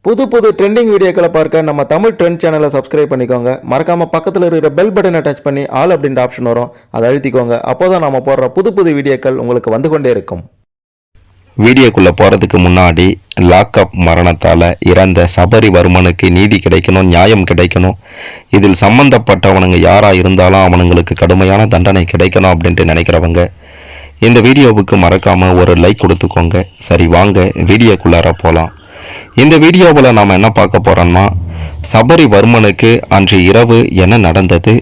புது புது ட்ரெண்டிங் வீடியோக்களை பார்க்க நம்ம தமிழ் ட்ரெண்ட் சேனலை சப்ஸ்கிரைப் பண்ணிக்கோங்க. மறக்காம பக்கத்தில் இருக்கிற பெல் பட்டனை டச் பண்ணி ஆல் அப்படின்ற ஆப்ஷன் வரும், அதை அழுத்திக்கோங்க. அப்போதான் நம்ம போடுற புது புது வீடியோக்கள் உங்களுக்கு வந்து கொண்டே இருக்கும். வீடியோக்குள்ளே போகிறதுக்கு முன்னாடி லாக்அப் மரணத்தால் இறந்த சபரிவர்மனுக்கு நீதி கிடைக்கணும், நியாயம் கிடைக்கணும், இதில் சம்பந்தப்பட்டவனுங்க யாராக இருந்தாலும் அவனுங்களுக்கு கடுமையான தண்டனை கிடைக்கணும் அப்படின்ட்டு நினைக்கிறவங்க இந்த வீடியோவுக்கு மறக்காமல் ஒரு லைக் கொடுத்துக்கோங்க. சரி, வாங்க வீடியோக்குள்ளார போகலாம். இந்த வீடியோவில் நாம் என்ன பார்க்க போகிறோம்னா, சபரிவர்மனுக்கு அன்று இரவு என்ன நடந்தது,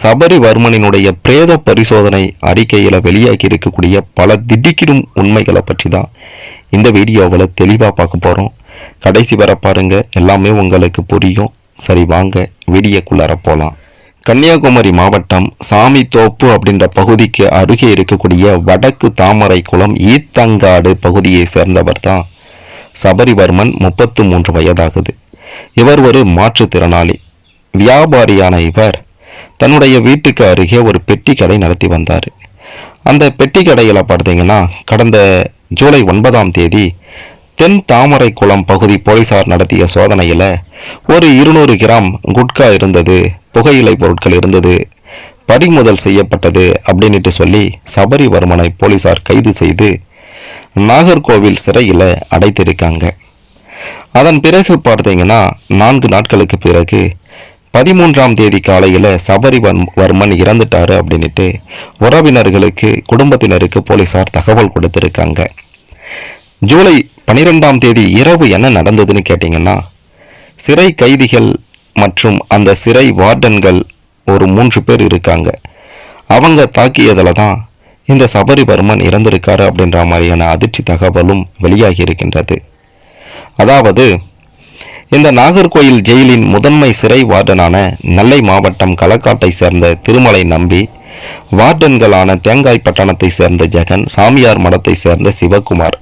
சபரிவர்மனினுடைய பிரேத பரிசோதனை அறிக்கையில் வெளியாகி இருக்கக்கூடிய பல திடுக்கிடும் உண்மைகளை பற்றி தான் இந்த வீடியோவில் தெளிவாக பார்க்க போகிறோம். கடைசி வர பாருங்க, எல்லாமே உங்களுக்கு புரியும். சரி, வாங்க வீடியோக்குள்ளார போகலாம். கன்னியாகுமரி மாவட்டம் சாமித்தோப்பு அப்படின்ற பகுதிக்கு அருகே இருக்கக்கூடிய வடக்கு தாமரைக்குளம் ஈத்தங்காடு பகுதியை சேர்ந்தவர் தான் சபரிவர்மன். 33 வயதாகுது. இவர் ஒரு மாற்றுத்திறனாளி வியாபாரியான இவர் தன்னுடைய வீட்டுக்கு அருகே ஒரு பெட்டி கடை நடத்தி வந்தார். அந்த பெட்டி கடையில் பார்த்தீங்கன்னா, கடந்த ஜூலை 9ஆம் தேதி தென் தாமரைக்குளம் பகுதி போலீசார் நடத்திய சோதனையில் ஒரு 200 கிராம் குட்கா இருந்தது, புகையிலை பொருட்கள் இருந்தது, பறிமுதல் செய்யப்பட்டது அப்படின்ட்டு சொல்லி சபரிவர்மனை போலீசார் கைது செய்து நாகர்கோவில் சிறையில் அடைத்திருக்காங்க. அதன் பிறகு பார்த்தீங்கன்னா, 4 நாட்களுக்கு பிறகு 13ஆம் தேதி காலையில் சபரிவர்மன் இறந்துட்டாரு அப்படின்ட்டு உறவினர்களுக்கு, குடும்பத்தினருக்கு போலீசார் தகவல் கொடுத்துருக்காங்க. ஜூலை 12ஆம் தேதி இரவு என்ன நடந்ததுன்னு கேட்டிங்கன்னா, சிறை கைதிகள் மற்றும் அந்த சிறை வார்டன்கள் ஒரு 3 பேர் இருக்காங்க. அவங்க தாக்கியதில் தான் இந்த சபரிவர்மன் இறந்திருக்காரு அப்படின்ற மாதிரியான அதிர்ச்சி தகவலும் வெளியாகி இருக்கின்றது. அதாவது, இந்த நாகர்கோயில் ஜெயிலின் முதன்மை சிறை வார்டனான நெல்லை மாவட்டம் களக்காட்டை சேர்ந்த திருமலை நம்பி, வார்டன்களான தேங்காய் பட்டணத்தை சேர்ந்த ஜெகன், சாமியார் மடத்தை சேர்ந்த சிவகுமார்,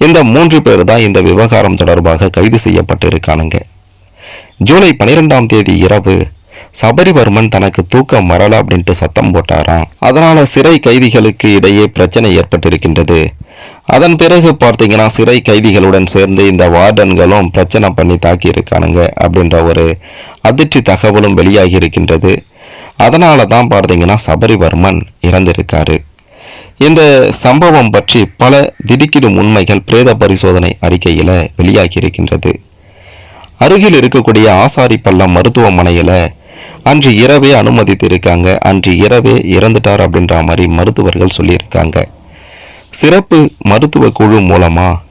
இந்த 3 பேர் தான் இந்த விவகாரம் தொடர்பாக கைது செய்யப்பட்டு இருக்கானுங்க. ஜூலை 12ஆம் தேதி இரவு சபரிவர்மன் தனக்கு தூக்கம் வரல அப்படின்ட்டு சத்தம் போட்டாராம். அதனால சிறை கைதிகளுக்கு இடையே பிரச்சனை ஏற்பட்டிருக்கின்றது. அதன் பிறகு பார்த்தீங்கன்னா, சிறை கைதிகளுடன் சேர்ந்து இந்த வார்டன்களும் பிரச்சனை பண்ணி தாக்கி இருக்கானுங்க அப்படின்ற ஒரு அதிர்ச்சி தகவலும் வெளியாகி இருக்கின்றது. அதனால தான் பார்த்தீங்கன்னா சபரிவர்மன் இறந்திருக்காரு. இந்த சம்பவம் பற்றி பல திடுக்கிடும் உண்மைகள் பிரேத பரிசோதனை அறிக்கையில் வெளியாகி இருக்கின்றது. அருகில் இருக்கக்கூடிய ஆசாரிப்பள்ளம் மருத்துவமனையில் அன்று இரவே அனுமதித்திருக்காங்க. அன்று இரவே இறந்துட்டார் அப்படின்ற மாதிரி மருத்துவர்கள் சொல்லியிருக்காங்க. சிறப்பு மருத்துவ குழு மூலமாக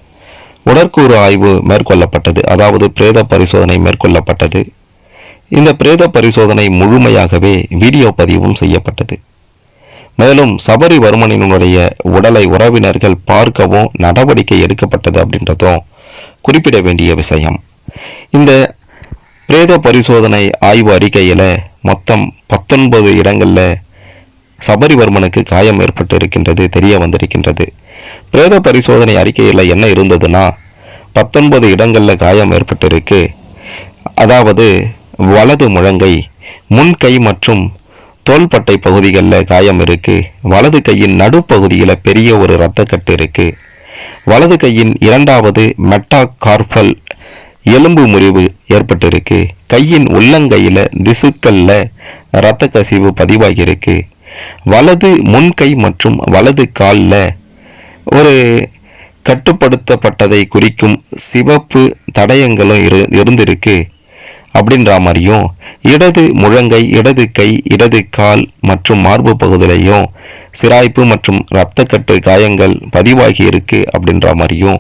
உடற்கூறு ஆய்வு மேற்கொள்ளப்பட்டது, அதாவது பிரேத பரிசோதனை மேற்கொள்ளப்பட்டது. இந்த பிரேத பரிசோதனை முழுமையாகவே வீடியோ பதிவும் செய்யப்பட்டது. மேலும் சபரிவர்மனினுடைய உடலை உறவினர்கள் பார்க்கவும் நடவடிக்கை எடுக்கப்பட்டது அப்படின்றதும் குறிப்பிட வேண்டிய விஷயம். இந்த பிரேத பரிசோதனை ஆய்வு அறிக்கையில் மொத்தம் 19 இடங்களில் சபரிவர்மனுக்கு காயம் ஏற்பட்டு இருக்கின்றது தெரிய வந்திருக்கின்றது. பிரேத பரிசோதனை அறிக்கையில் என்ன இருந்ததுன்னா, 19 இடங்களில் காயம் ஏற்பட்டிருக்கு. அதாவது வலது முழங்கை, முன்கை மற்றும் தோள்பட்டை பகுதிகளில் காயம் இருக்குது. வலது கையின் நடுப்பகுதியில் பெரிய ஒரு இரத்தக்கட்டு இருக்குது. வலது கையின் 2வது மெட்டாகார்பல் எலும்பு முறிவு ஏற்பட்டிருக்கு. கையின் உள்ளங்கையில் திசுக்கல்ல இரத்த கசிவு பதிவாகியிருக்கு. வலது முன்கை மற்றும் வலது காலில் ஒரு கட்டுப்படுத்தப்பட்டதை குறிக்கும் சிவப்பு தடயங்களும் இருந்திருக்கு அப்படின்ற மாதிரியும், இடது முழங்கை, இடது கை, இடது கால் மற்றும் மார்பு பகுதியிலையும் சிராய்ப்பு மற்றும் இரத்தக்கட்டு காயங்கள் பதிவாகி இருக்கு அப்படின்ற மாதிரியும்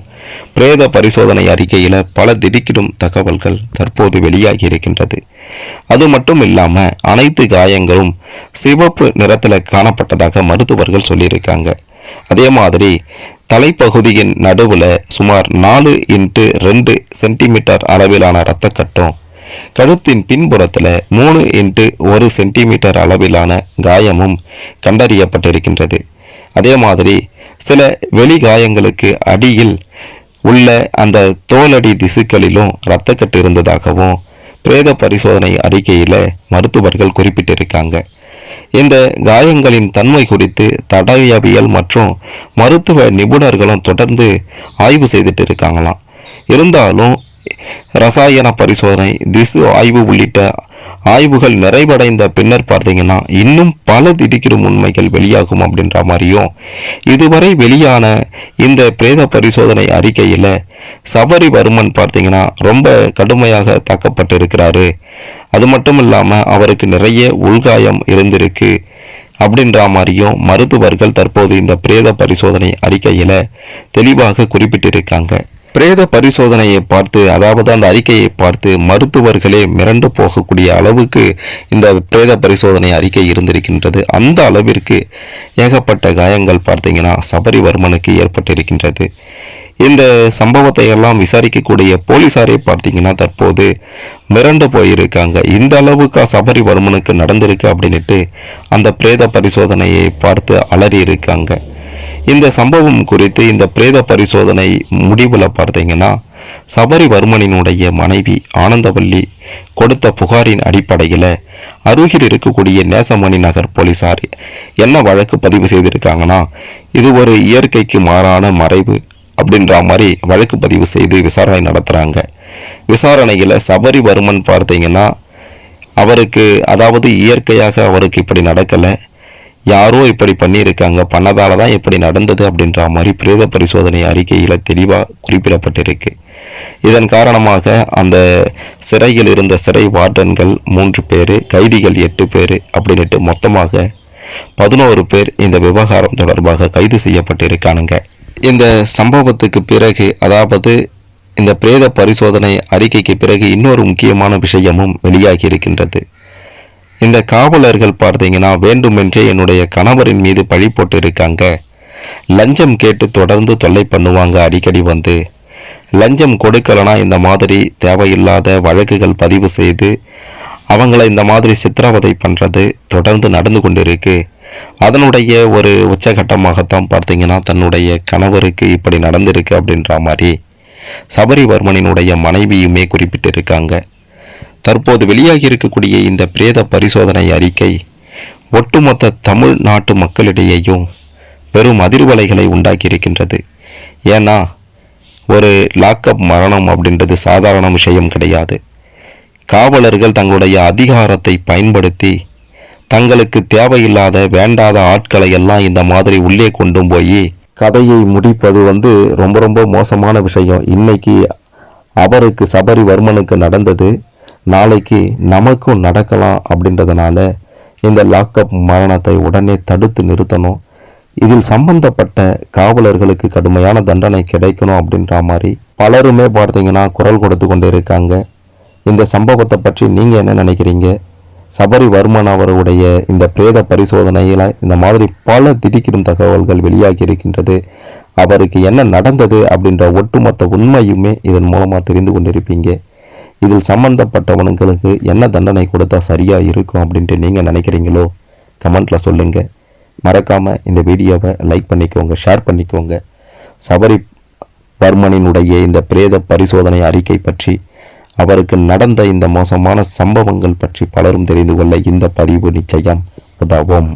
பிரேத பரிசோதனை அறிக்கையில் பல திடுக்கிடும் தகவல்கள் தற்போது வெளியாகி இருக்கின்றது. அது மட்டும் இல்லாமல் அனைத்து காயங்களும் சிவப்பு நிறத்தில் காணப்பட்டதாக மருத்துவர்கள் சொல்லியிருக்காங்க. அதே மாதிரி தலைப்பகுதியின் நடுவில் சுமார் 4x2 சென்டிமீட்டர் அளவிலான இரத்தக்கட்டும், கழுத்தின் பின்புறத்தில் 3x1 சென்டிமீட்டர் அளவிலான காயமும் கண்டறியப்பட்டிருக்கின்றது. அதே மாதிரி சில வெளி காயங்களுக்கு அடியில் உள்ள அந்த தோலடி திசுக்களிலும் இரத்தக்கட்டு இருந்ததாகவும் பிரேத பரிசோதனை அறிக்கையில் மருத்துவர்கள் குறிப்பிட்டிருக்காங்க. இந்த காயங்களின் தன்மை குறித்து தடயவியல் மற்றும் மருத்துவ நிபுணர்களும் தொடர்ந்து ஆய்வு செய்துட்டு இருக்காங்களாம். இருந்தாலும் ரசாயன பரிசோதனை, திசு ஆய்வு உள்ளிட்ட ஆய்வுகள் நிறைவடைந்த பின்னர் பார்த்தீங்கன்னா இன்னும் பல திடுக்கிடும் உண்மைகள் வெளியாகும் அப்படின்ற மாதிரியும், இதுவரை வெளியான இந்த பிரேத பரிசோதனை அறிக்கையில் சபரிவர்மன் பார்த்தீங்கன்னா ரொம்ப கடுமையாக தாக்கப்பட்டிருக்கிறாரு. அது மட்டும் இல்லாமல் அவருக்கு நிறைய உள்காயம் இருந்திருக்கு அப்படின்ற மாதிரியும் மருத்துவர்கள் தற்போது இந்த பிரேத பரிசோதனை அறிக்கையில் தெளிவாக குறிப்பிட்டிருக்காங்க. பிரேத பரிசோதனையை பார்த்து, அதாவது அந்த அறிக்கையை பார்த்து மருத்துவர்களே மிரண்டு போகக்கூடிய அளவுக்கு இந்த பிரேத பரிசோதனை அறிக்கை இருந்திருக்கின்றது. அந்த அளவிற்கு ஏகப்பட்ட காயங்கள் பார்த்தீங்கன்னா சபரிவர்மனுக்கு ஏற்பட்டிருக்கின்றது. இந்த சம்பவத்தை எல்லாம் விசாரிக்கக்கூடிய போலீசாரே பார்த்தீங்கன்னா தற்போது மிரண்டு போயிருக்காங்க. இந்த அளவுக்கு சபரிவர்மனுக்கு நடந்திருக்கு அப்படின்ட்டு அந்த பிரேத பரிசோதனையை பார்த்து அலறி இருக்காங்க. இந்த சம்பவம் குறித்து இந்த பிரேத பரிசோதனை முடிவில் பார்த்தீங்கன்னா சபரிவர்மனினுடைய மனைவி ஆனந்தவல்லி கொடுத்த புகாரின் அடிப்படையில் அருகில் இருக்கக்கூடிய நேசமணி நகர் போலீசார் என்ன வழக்கு பதிவு செய்திருக்காங்கன்னா, இது ஒரு இயற்கைக்கு மாறான மறைவு அப்படின்ற மாதிரி வழக்கு பதிவு செய்து விசாரணை நடத்துகிறாங்க. விசாரணையில் சபரிவர்மன் பார்த்தீங்கன்னா அவருக்கு, அதாவது இயற்கையாக அவருக்கு இப்படி நடக்கலை, யாரோ இப்படி பண்ணியிருக்காங்க, பண்ணதால தான் இப்படி நடந்தது அப்படின்ற மாதிரி பிரேத பரிசோதனை அறிக்கையில் தெளிவாக குறிப்பிடப்பட்டிருக்கு. இதன் காரணமாக அந்த சிறையில் இருந்த சிறை வார்டன்கள் 3 பேர், கைதிகள் 8 பேர் அப்படின்ட்டு மொத்தமாக 11 பேர் இந்த விவகாரம் தொடர்பாக கைது செய்யப்பட்டிருக்கானுங்க. இந்த சம்பவத்துக்கு பிறகு, அதாவது இந்த பிரேத பரிசோதனை அறிக்கைக்கு பிறகு இன்னொரு முக்கியமான விஷயமும் வெளியாகி இருக்கின்றது. இந்த காவலர்கள் பார்த்தீங்கன்னா வேண்டுமென்றே என்னுடைய கணவரின் மீது பழி போட்டு இருக்காங்க, லஞ்சம் கேட்டு தொடர்ந்து தொல்லை பண்ணுவாங்க, அடிக்கடி வந்து லஞ்சம் கொடுக்கலனா இந்த மாதிரி தேவையில்லாத வழக்குகள் பதிவு செய்து அவங்கள இந்த மாதிரி சித்திரவதை பண்ணுறது தொடர்ந்து நடந்து கொண்டிருக்கு. அதனுடைய ஒரு உச்சகட்டமாகத்தான் பார்த்தீங்கன்னா தன்னுடைய கணவருக்கு இப்படி நடந்திருக்கு அப்படின்ற மாதிரி சபரிவர்மனினுடைய மனைவியுமே குறிப்பிட்டிருக்காங்க. தற்போது வெளியாகி இருக்கக்கூடிய இந்த பிரேத பரிசோதனை அறிக்கை ஒட்டுமொத்த தமிழ்நாட்டு மக்களிடையேயும் பெரும் அதிர்வலைகளை உண்டாக்கி இருக்கின்றது. ஏன்னா ஒரு லாக்அப் மரணம் அப்படின்றது சாதாரண விஷயம் கிடையாது. காவலர்கள் தங்களுடைய அதிகாரத்தை பயன்படுத்தி தங்களுக்கு தேவையில்லாத வேண்டாத ஆட்களை எல்லாம் இந்த மாதிரி உள்ளே கொண்டு போய் கதையை முடிப்பது ரொம்ப ரொம்ப மோசமான விஷயம். இன்னைக்கு அவருக்கு சபரிவர்மனுக்கு நடந்தது, நாளைக்கு நமக்கும் நடக்கலாம். அப்படின்றதுனால இந்த லாக்அப் மரணத்தை உடனே தடுத்து நிறுத்தணும். இதில் சம்பந்தப்பட்ட காவலர்களுக்கு கடுமையான தண்டனை கிடைக்கணும் அப்படின்ற மாதிரி பலருமே பார்த்தீங்கன்னா குரல் கொடுத்து கொண்டு இருக்காங்க. இந்த சம்பவத்தை பற்றி நீங்கள் என்ன நினைக்கிறீங்க? சபரிவர்மன் அவருடைய இந்த பிரேத பரிசோதனையில் இந்த மாதிரி பல திடுக்கிடும் தகவல்கள் வெளியாகி இருக்கின்றது. அவருக்கு என்ன நடந்தது அப்படின்ற ஒட்டுமொத்த உண்மையுமே இதன் மூலமாக தெரிந்து கொண்டிருப்பீங்க. இதில் சம்பந்தப்பட்டவனுங்களுக்கு என்ன தண்டனை கொடுத்தா சரியாக இருக்கும் அப்படின்ட்டு நீங்கள் நினைக்கிறீங்களோ கமெண்ட்டில் சொல்லுங்கள். மறக்காமல் இந்த வீடியோவை லைக் பண்ணிக்கோங்க, ஷேர் பண்ணிக்கோங்க. சபரிவர்மனினுடைய இந்த பிரேத பரிசோதனை அறிக்கை பற்றி, அவருக்கு நடந்த இந்த மோசமான சம்பவங்கள் பற்றி பலரும் தெரிந்து கொள்ள இந்த பதிவு நிச்சயம் உதவும்.